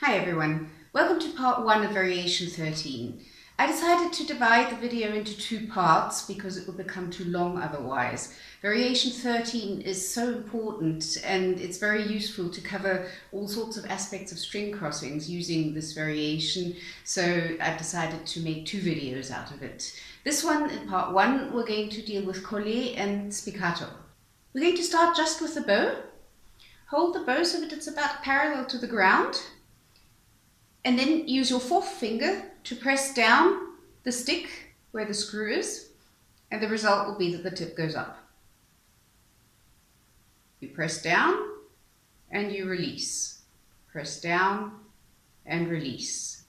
Hi everyone, welcome to part 1 of Variation 13. I decided to divide the video into 2 parts because it would become too long otherwise. Variation 13 is so important and it's very useful to cover all sorts of aspects of string crossings using this variation, so I've decided to make 2 videos out of it. This one, in part 1, we're going to deal with Collè and Spiccato. We're going to start just with the bow. Hold the bow so that it's about parallel to the ground. And then use your 4th finger to press down the stick where the screw is, and the result will be that the tip goes up. You press down and you release. Press down and release.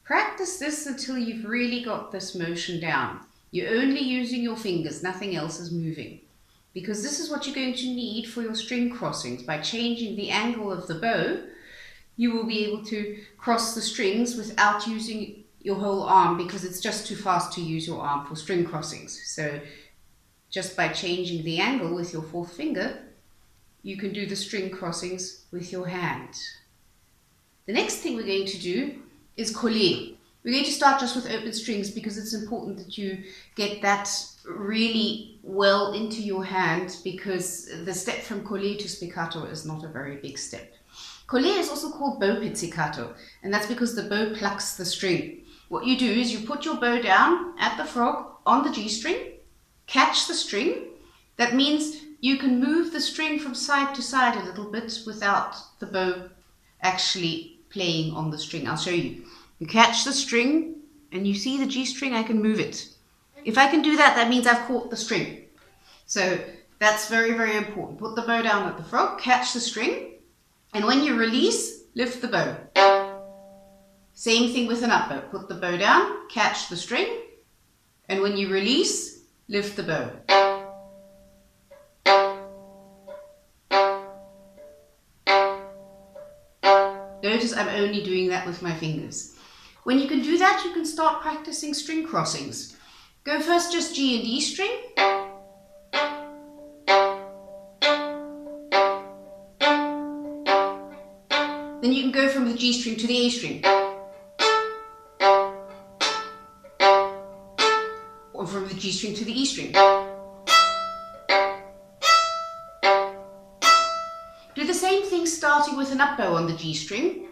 Practice this until you've really got this motion down. You're only using your fingers, nothing else is moving. Because this is what you're going to need for your string crossings. By changing the angle of the bow, you will be able to cross the strings without using your whole arm, because it's just too fast to use your arm for string crossings. So just by changing the angle with your 4th finger, you can do the string crossings with your hand. The next thing we're going to do is collè. We're going to start just with open strings because it's important that you get that really well into your hand, because the step from collè to spiccato is not a very big step. Collè is also called bow pizzicato, and that's because the bow plucks the string. What you do is you put your bow down at the frog on the G string, catch the string. That means you can move the string from side to side a little bit without the bow actually playing on the string. I'll show you. You catch the string and you see the G string, I can move it. If I can do that, that means I've caught the string. So that's very, very important. Put the bow down at the frog, catch the string. And when you release, lift the bow. Same thing with an up bow. Put the bow down, catch the string, and when you release, lift the bow. Notice I'm only doing that with my fingers. When you can do that, you can start practicing string crossings. Go first just G and D string. Then you can go from the G string to the A string. Or from the G string to the E string. Do the same thing starting with an up bow on the G string.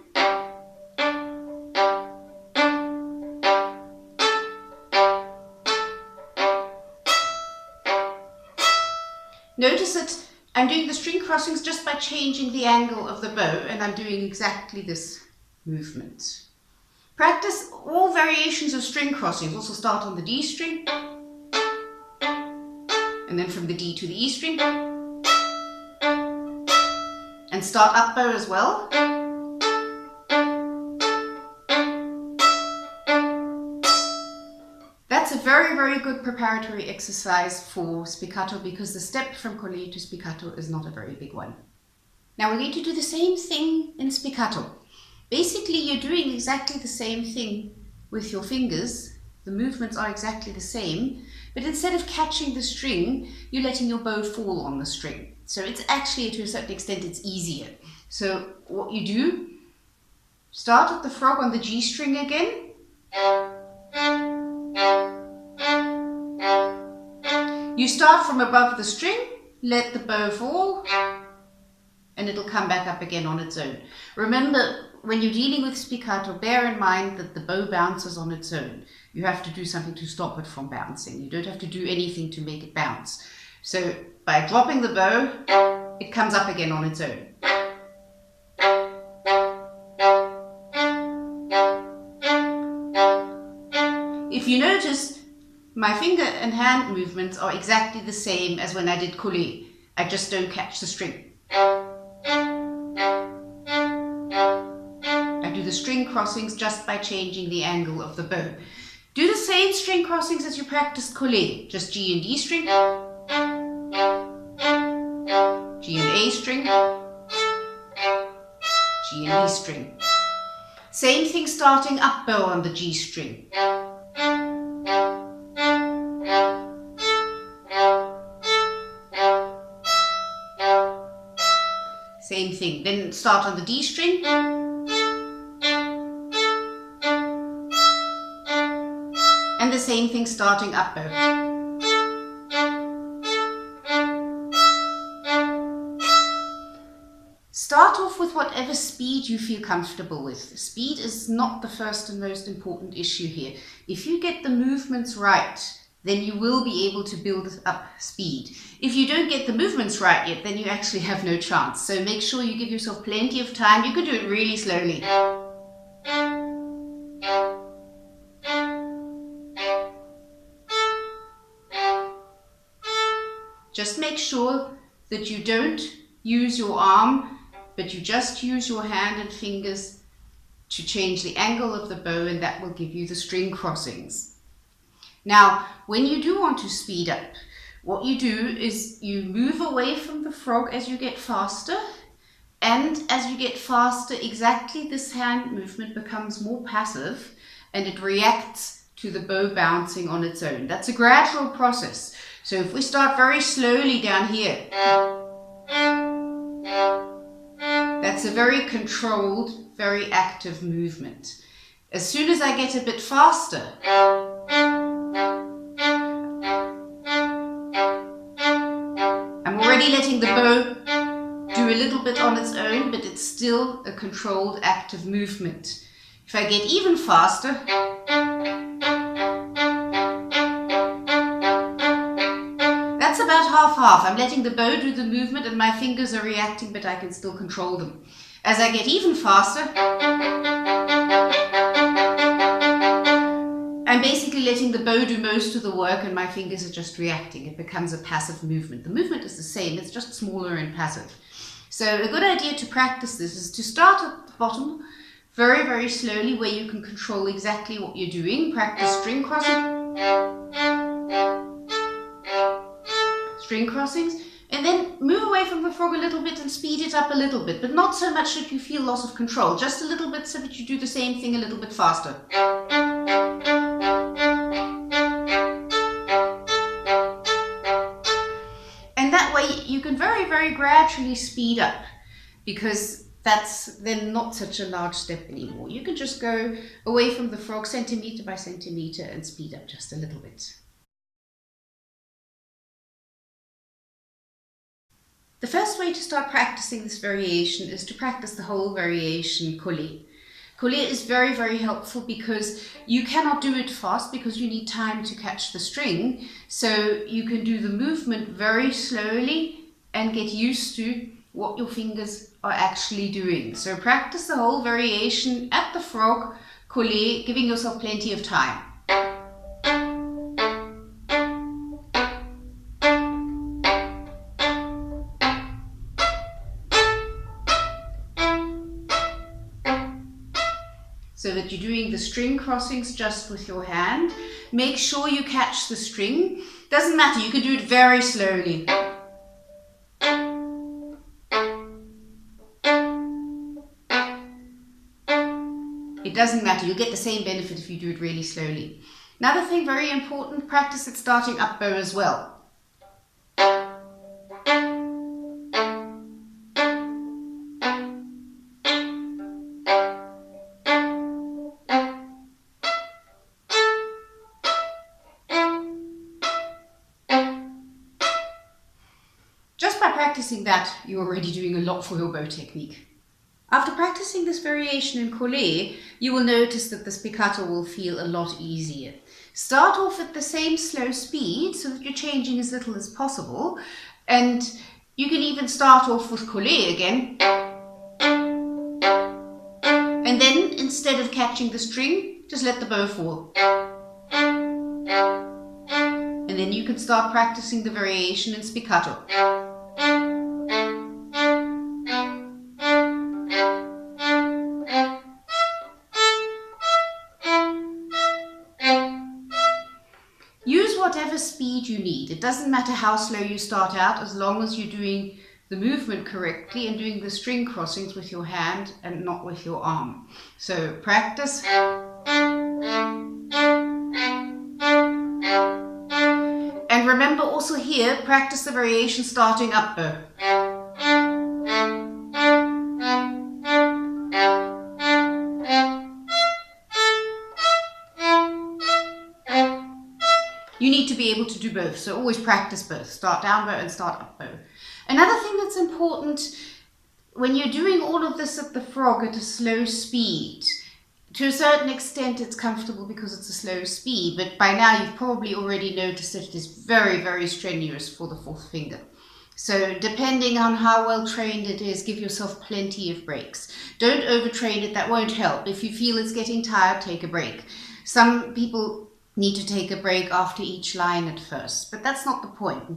Notice that I'm doing the string crossings just by changing the angle of the bow, and I'm doing exactly this movement. Practice all variations of string crossings. Also start on the D string, and then from the D to the E string, and start up bow as well. That's a very, very good preparatory exercise for spiccato, because the step from collè to spiccato is not a very big one. Now we're going to do the same thing in spiccato. Basically, you're doing exactly the same thing with your fingers. The movements are exactly the same, but instead of catching the string, you're letting your bow fall on the string. So it's actually, to a certain extent, it's easier. So what you do, start at the frog on the G string again. You start from above the string, let the bow fall, and it'll come back up again on its own. Remember, when you're dealing with spiccato, bear in mind that the bow bounces on its own. You have to do something to stop it from bouncing. You don't have to do anything to make it bounce. So by dropping the bow, it comes up again on its own. If you notice, my finger and hand movements are exactly the same as when I did collè. I just don't catch the string. do the string crossings just by changing the angle of the bow. Do the same string crossings as you practiced Collè, just G and D string, G and A string, G and E string. Same thing starting up bow on the G string. Same thing, then start on the D string. And the same thing starting up bow. Start off with whatever speed you feel comfortable with. Speed is not the first and most important issue here. If you get the movements right, then you will be able to build up speed. If you don't get the movements right yet, then you actually have no chance. So make sure you give yourself plenty of time. You can do it really slowly. Just make sure that you don't use your arm, but you just use your hand and fingers to change the angle of the bow, and that will give you the string crossings. Now, when you do want to speed up, what you do is you move away from the frog as you get faster, and as you get faster, exactly this hand movement becomes more passive and it reacts to the bow bouncing on its own. That's a gradual process. So if we start very slowly down here, that's a very controlled, very active movement. As soon as I get a bit faster, I'm already letting the bow do a little bit on its own, but it's still a controlled, active movement. If I get even faster, that's about half-half. I'm letting the bow do the movement and my fingers are reacting, but I can still control them. As I get even faster, I'm basically letting the bow do most of the work and my fingers are just reacting. It becomes a passive movement. The movement is the same, it's just smaller and passive. So a good idea to practice this is to start at the bottom very, very slowly, where you can control exactly what you're doing. Practice string crossings, and then move away from the frog a little bit and speed it up a little bit, but not so much that you feel loss of control, just a little bit so that you do the same thing a little bit faster. And that way you can very, very gradually speed up, because that's then not such a large step anymore. You can just go away from the frog centimeter by centimeter and speed up just a little bit. The first way to start practicing this variation is to practice the whole variation Collè. Collè is very, very helpful because you cannot do it fast because you need time to catch the string. So you can do the movement very slowly and get used to what your fingers are actually doing. So practice the whole variation at the frog Collè, giving yourself plenty of time. So that you're doing the string crossings just with your hand. Make sure you catch the string. Doesn't matter, you can do it very slowly. It doesn't matter, you'll get the same benefit if you do it really slowly. Another thing very important, practice it starting up bow as well. Just by practicing that, you're already doing a lot for your bow technique. After practicing this variation in Collè, you will notice that the spiccato will feel a lot easier. Start off at the same slow speed so that you're changing as little as possible, and you can even start off with Collè again, and then instead of catching the string, just let the bow fall. And then you can start practicing the variation in spiccato. whatever speed you need. It doesn't matter how slow you start out, as long as you're doing the movement correctly and doing the string crossings with your hand and not with your arm. So practice. And remember also here, practice the variation starting up bow. You need to be able to do both, so always practice both. Start down bow and start up bow. Another thing that's important, when you're doing all of this at the frog at a slow speed, to a certain extent it's comfortable because it's a slow speed, but by now you've probably already noticed that it is very, very strenuous for the fourth finger. So depending on how well trained it is, give yourself plenty of breaks. Don't overtrain it, that won't help. If you feel it's getting tired, take a break. Some people need to take a break after each line at first, but that's not the point. The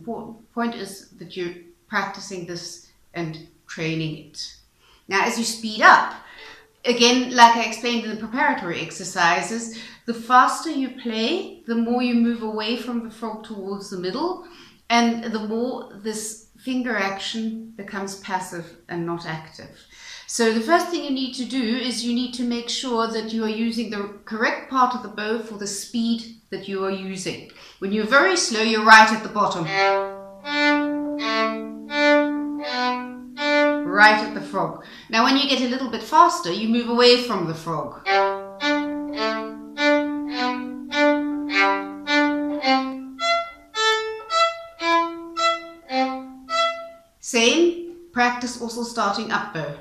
point is that you're practicing this and training it. Now, as you speed up, again, like I explained in the preparatory exercises, the faster you play, the more you move away from the frog towards the middle, and the more this finger action becomes passive and not active. So the first thing you need to do is you need to make sure that you are using the correct part of the bow for the speed that you are using. When you're very slow, you're right at the bottom. Right at the frog. Now when you get a little bit faster, you move away from the frog. Same, practice also starting up bow.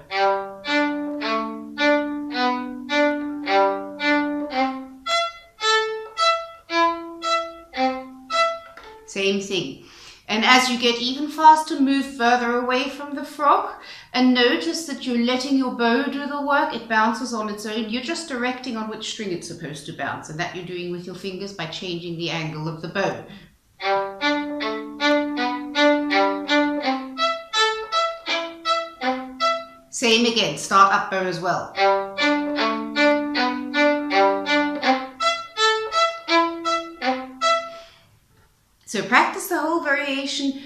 Same thing. And as you get even faster, move further away from the frog and notice that you're letting your bow do the work. It bounces on its own. You're just directing on which string it's supposed to bounce, and that you're doing with your fingers by changing the angle of the bow. Same again, start up bow as well. So practice the whole variation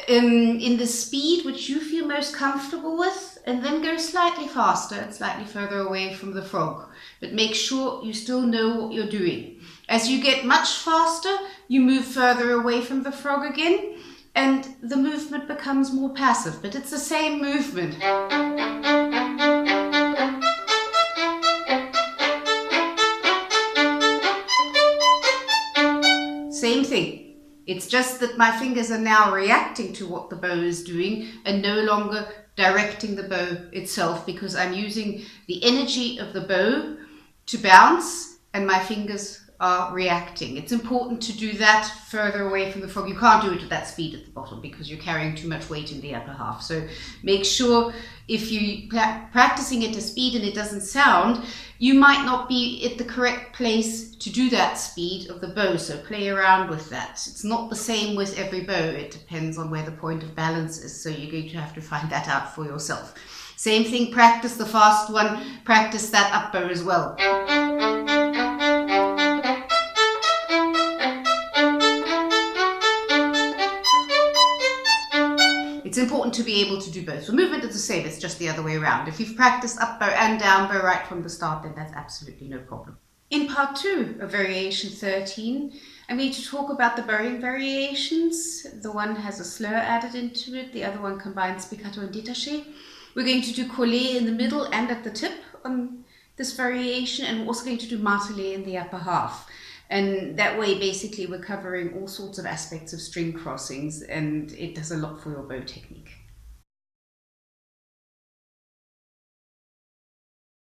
in the speed which you feel most comfortable with, and then go slightly faster and slightly further away from the frog. But make sure you still know what you're doing. As you get much faster, you move further away from the frog again, and the movement becomes more passive, but it's the same movement. Same thing. It's just that my fingers are now reacting to what the bow is doing and no longer directing the bow itself, because I'm using the energy of the bow to bounce and my fingers are reacting. It's important to do that further away from the frog. You can't do it at that speed at the bottom because you're carrying too much weight in the upper half. So make sure if you're practicing at a speed and it doesn't sound, you might not be at the correct place to do that speed of the bow. So play around with that. It's not the same with every bow. It depends on where the point of balance is. So you're going to have to find that out for yourself. Same thing, practice the fast one, practice that up bow as well. It's important to be able to do both. The movement is the same, it's just the other way around. If you've practiced up bow and down bow right from the start, then that's absolutely no problem. In part 2 of variation 13, I'm going to talk about the bowing variations. The one has a slur added into it, the other one combines spiccato and détaché. We're going to do collè in the middle and at the tip on this variation, and we're also going to do martelé in the upper half. And that way, basically, we're covering all sorts of aspects of string crossings, and it does a lot for your bow technique.